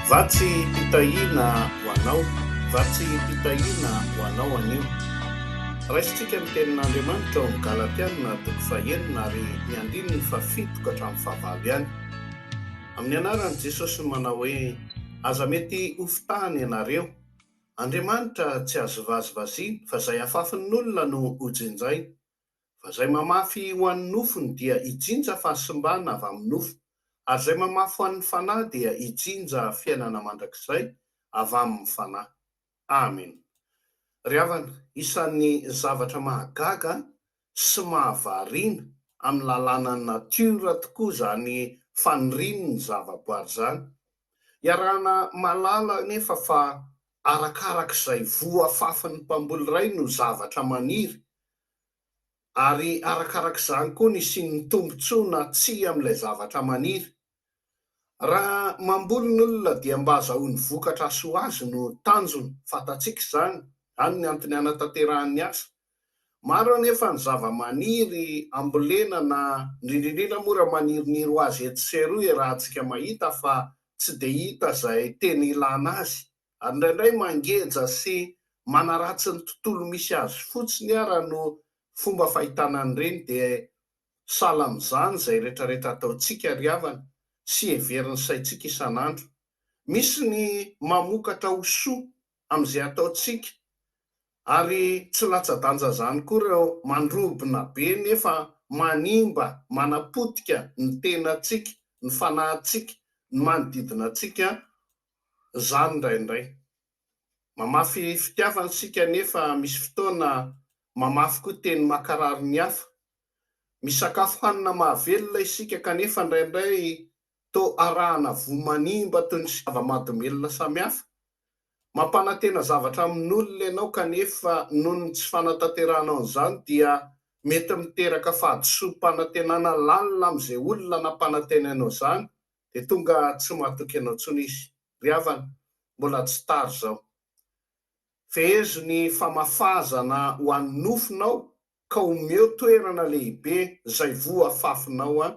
Vatsy mpitahina ho anao, vatsy mpitahina ho anao anio. Raisitsika ny tenin'Andriamanitra ao amin'ny Galatiana toko fahaenina ary ny andininy fafito ka hatramin'ny fahavalo ihany. Amin'ny anaran'i Jesosy manao hoe: aza mety hofitahany ianareo, Andriamanitra tsy azo vazivaziana fa izay afafin'ny olona no hojinjaina. Fa izay mamafy ho an'ny nofony dia hijinja fahasimbana avy amin'ny nofo, ary izay mamafy ho an'ny fanahy dia hijinja fiainana mandrakizay avy amin'ny fanahy. Amen. Ry havana, isan'ny zavatra mahagaga sy mahavariana amin'ny lalànan'ny natiora tokoa izany fanirian'ny zavaboary izany. Iarahana malala nefa fa arakarak'izay voafafin'ny mpamboly iray no zavatra maniry, ary arakarak'izany koa ny isian'ny tombontsoana tsy amin'ilay zavatra maniry. Raha mamboly ny olona dia mba azahoany vokatra soa azy no tanjony, fantatsika izany, any ny antony hanatanterahany asa. Maro anefa ny zava-maniry ambolena na indrindrindrindra moa raha maniriniry ho azy eto sy eroa rahantsika mahita fa tsy dia hita izay tena ilana azy, ary indraindray mangeja sy manaratsy ny tontolo misy azy fotsiny ara no fomba fahitana an'ireny, dia sahala amin'izany izay rehetrarehetra ataontsika ry havana sy heverin'ny saintsika isan'andro. Misy ny mamokatra ho soa amin'izay ataontsika, ary tsy latsa-danja izany koa ireo mandrobona be nefa manimba, manapotika ny tenantsika, ny fanahintsika, ny manodidina antsika izany indraindray. Mamafy fitiavana isika nefa misy fotoana mamafy koa teny mankarary ny hafa. Misakafo hanina mahavelona isika kanefa indraindray toa arahana voa manimba toy ny zava-mahadomelona samihafa. Mampanantena zavatra amin'olona ianao kanefa noho ny tsy fanatanteranao an'izany dia mety miteraka fahadisom-panantenana lalina amin'izay olona nampanantena anao izany, dia tonga tsy mahatoky anao intsony izy. Ry havana, mbola tsy tara izao. Fehezo ny famafazana ho an'ny nofinao ka omeo toerana lehibe izay voafafinao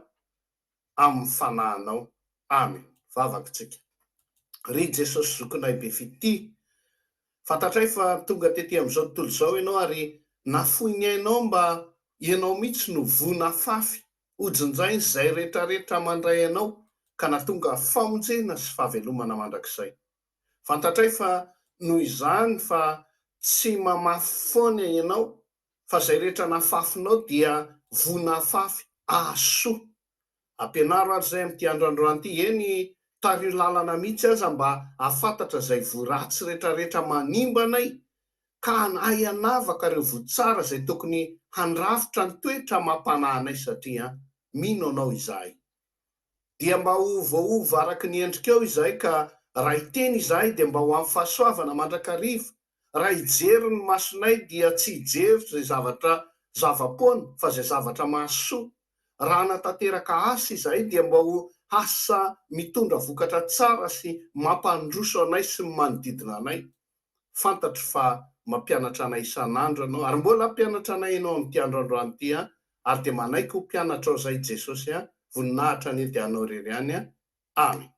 amin'ny fanahinao. Amen. Vavaka tsika. Ry Jesosy zokinay be fity, fantatray fa tonga tetỳ amin'izao tontolo izao ianao ary nafoy ny ainao mba ianao mihitsy no voana fafy hojinjaina izay rehetrarehetra mandray anao ka nahatonga famonjena sy fahavelomana mandrakizay. Fantatray fa noho izany fa tsy mamafy foana ianao, fa izay rehetra nafafinao dia voana fafy ahasoa. Ampianaro ary izay amin'ity androandroany ity, eny tario lalana mihitsy aza mba ahafantatra izay voaratsy rehetrarehetra manimba anay, ka hayanavaka ireo voatsara izay tokony handrafitra ny toetra mampanahy anay, satria mino anao izahay. Dia mba ho voaova araky ny endrikao izahay, ka raha hiteny izahay dia mba ho amin'ny fahasoavana mandrakariva. Raha hijery ny masonay dia tsy hijery izay zavatra zava-poana fa izay zavatra mahasoa. Raha hanatanteraka asa izahay dia mba ho asa mitondra vokatra tsara sy mampandroso anay sy ny manodidina anay. Fantatro fa mampianatra anay isan'andro ianao, ary mbola mpianatra anay ianao amin'ity androandroany ity, ary dia manaiky ho mpianatra ao izay Jesosy voninahitra ny edy anao irery ihany. Amen.